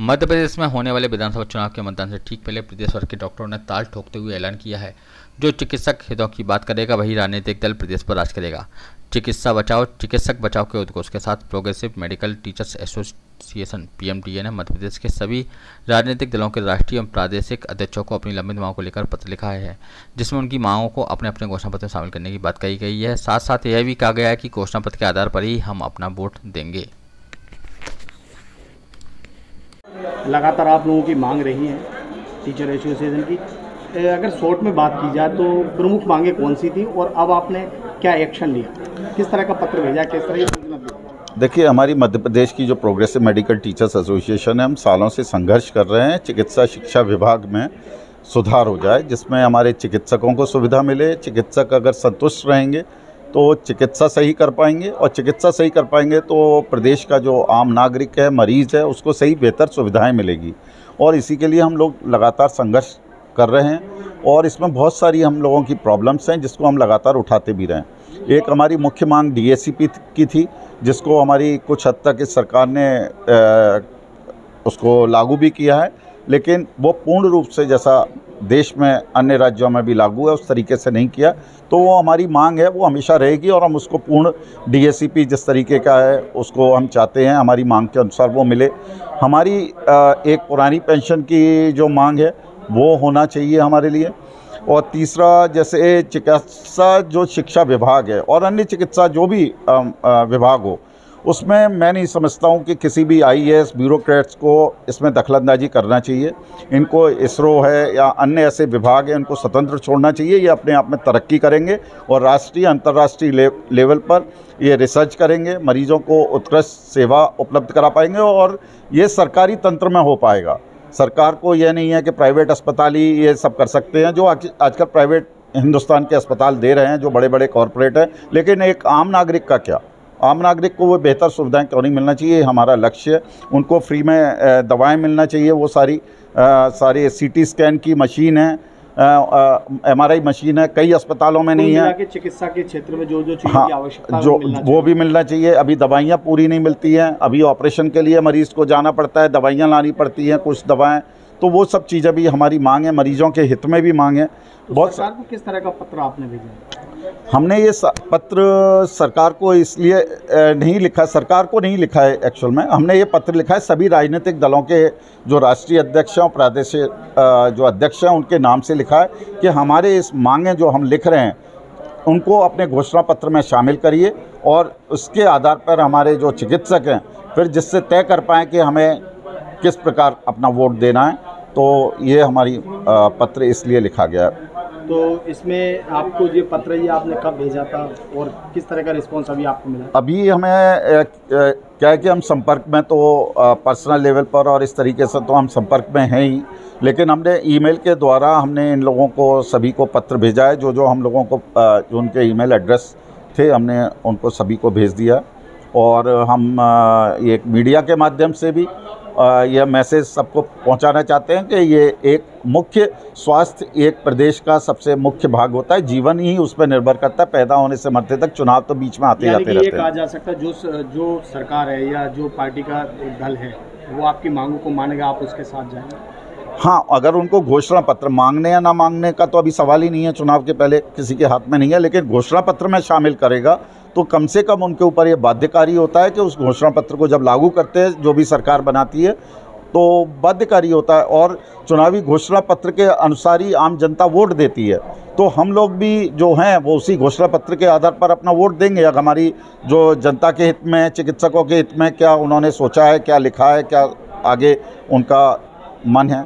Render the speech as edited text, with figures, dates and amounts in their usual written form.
मध्य प्रदेश में होने वाले विधानसभा चुनाव के मतदान से ठीक पहले प्रदेश भर के डॉक्टरों ने ताल ठोकते हुए ऐलान किया है, जो चिकित्सक हितों की बात करेगा वही राजनीतिक दल प्रदेश पर राज करेगा। चिकित्सक बचाओ के उद्घोष के साथ प्रोग्रेसिव मेडिकल टीचर्स एसोसिएशन (पीएमटीए) ने मध्य प्रदेश के सभी राजनीतिक दलों के राष्ट्रीय एवं प्रादेशिक अध्यक्षों को अपनी लंबित मांगों को लेकर पत्र लिखा है, जिसमें उनकी मांगों को अपने अपने घोषणा पत्र में शामिल करने की बात कही गई है। साथ साथ यह भी कहा गया है कि घोषणा पत्र के आधार पर ही हम अपना वोट देंगे। लगातार आप लोगों की मांग रही है टीचर एसोसिएशन की, अगर शॉर्ट में बात की जाए तो प्रमुख मांगे कौन सी थी और अब आपने क्या एक्शन लिया, किस तरह का पत्र भेजा, किस तरह की सूचना दी? देखिए, हमारी मध्य प्रदेश की जो प्रोग्रेसिव मेडिकल टीचर्स एसोसिएशन है, हम सालों से संघर्ष कर रहे हैं चिकित्सा शिक्षा विभाग में सुधार हो जाए, जिसमें हमारे चिकित्सकों को सुविधा मिले। चिकित्सक अगर संतुष्ट रहेंगे तो चिकित्सा सही कर पाएंगे, और चिकित्सा सही कर पाएंगे तो प्रदेश का जो आम नागरिक है, मरीज़ है, उसको सही बेहतर सुविधाएं मिलेगी। और इसी के लिए हम लोग लगातार संघर्ष कर रहे हैं, और इसमें बहुत सारी हम लोगों की प्रॉब्लम्स हैं जिसको हम लगातार उठाते भी रहें। एक हमारी मुख्य मांग डीएसीपी की थी, जिसको हमारी कुछ हद तक इस सरकार ने उसको लागू भी किया है, लेकिन वो पूर्ण रूप से जैसा देश में अन्य राज्यों में भी लागू है उस तरीके से नहीं किया। तो वो हमारी मांग है, वो हमेशा रहेगी, और हम उसको पूर्ण डीएसीपी जिस तरीके का है उसको हम चाहते हैं हमारी मांग के अनुसार वो मिले। हमारी एक पुरानी पेंशन की जो मांग है वो होना चाहिए हमारे लिए। और तीसरा, जैसे चिकित्सा जो शिक्षा विभाग है और अन्य चिकित्सा जो भी विभाग हो, उसमें मैं नहीं समझता हूँ कि किसी भी आईएएस ब्यूरोक्रेट्स को इसमें दखलंदाजी करना चाहिए। इनको इसरो है या अन्य ऐसे विभाग हैं, इनको स्वतंत्र छोड़ना चाहिए। ये अपने आप में तरक्की करेंगे और राष्ट्रीय अंतर्राष्ट्रीय लेवल पर ये रिसर्च करेंगे, मरीजों को उत्कृष्ट सेवा उपलब्ध करा पाएंगे, और ये सरकारी तंत्र में हो पाएगा। सरकार को यह नहीं है कि प्राइवेट अस्पताल ही ये सब कर सकते हैं, जो आजकल प्राइवेट हिंदुस्तान के अस्पताल दे रहे हैं, जो बड़े बड़े कॉरपोरेट हैं। लेकिन एक आम नागरिक का क्या, आम नागरिक को वो बेहतर सुविधाएं क्यों नहीं मिलना चाहिए, हमारा लक्ष्य है। उनको फ्री में दवाएं मिलना चाहिए, वो सारी सीटी स्कैन की मशीन है, एमआरआई मशीन है, कई अस्पतालों में नहीं है। चिकित्सा के क्षेत्र में जो चीज़ों की आवश्यकता है वो भी मिलना चाहिए। अभी दवाइयाँ पूरी नहीं मिलती हैं, अभी ऑपरेशन के लिए मरीज़ को जाना पड़ता है, दवाइयाँ लानी पड़ती हैं, कुछ दवाएँ, तो वो सब चीज़ें भी हमारी मांग है, मरीजों के हित में भी मांग है। तो बहुत सरकार को किस तरह का पत्र आपने भेजा? हमने ये पत्र सरकार को इसलिए नहीं लिखा, सरकार को नहीं लिखा है एक्चुअल में, हमने ये पत्र लिखा है सभी राजनीतिक दलों के जो राष्ट्रीय अध्यक्ष हैं और प्रादेशिक जो अध्यक्ष हैं उनके नाम से लिखा है कि हमारे इस मांगें जो हम लिख रहे हैं उनको अपने घोषणा पत्र में शामिल करिए, और उसके आधार पर हमारे जो चिकित्सक हैं फिर जिससे तय कर पाएँ कि हमें किस प्रकार अपना वोट देना है। तो ये हमारी पत्र इसलिए लिखा गया है। तो इसमें आपको ये पत्र ये आपने कब भेजा था और किस तरह का रिस्पांस अभी आपको मिला? अभी हमें क्या है कि हम संपर्क में तो पर्सनल लेवल पर और इस तरीके से तो हम संपर्क में हैं ही, लेकिन हमने ईमेल के द्वारा हमने इन लोगों को सभी को पत्र भेजा है। जो हम लोगों को जो उनके ईमेल एड्रेस थे हमने उनको सभी को भेज दिया, और हम एक मीडिया के माध्यम से भी यह मैसेज सबको पहुंचाना चाहते हैं कि ये एक मुख्य स्वास्थ्य एक प्रदेश का सबसे मुख्य भाग होता है, जीवन ही उस पर निर्भर करता है, पैदा होने से मरते तक। चुनाव तो बीच में आते जाते रहते हैं। ये कहा जा सकता है जो सरकार है या जो पार्टी का दल है वो आपकी मांगों को मानेगा, आप उसके साथ जाएंगे? हाँ, अगर उनको घोषणा पत्र मांगने या ना मांगने का तो अभी सवाल ही नहीं है, चुनाव के पहले किसी के हाथ में नहीं है, लेकिन घोषणा पत्र में शामिल करेगा तो कम से कम उनके ऊपर ये बाध्यकारी होता है कि उस घोषणा पत्र को जब लागू करते हैं, जो भी सरकार बनाती है, तो बाध्यकारी होता है, और चुनावी घोषणा पत्र के अनुसार ही आम जनता वोट देती है। तो हम लोग भी जो हैं वो उसी घोषणा पत्र के आधार पर अपना वोट देंगे। अगर हमारी जो जनता के हित में, चिकित्सकों के हित में क्या उन्होंने सोचा है, क्या लिखा है, क्या आगे उनका मन है,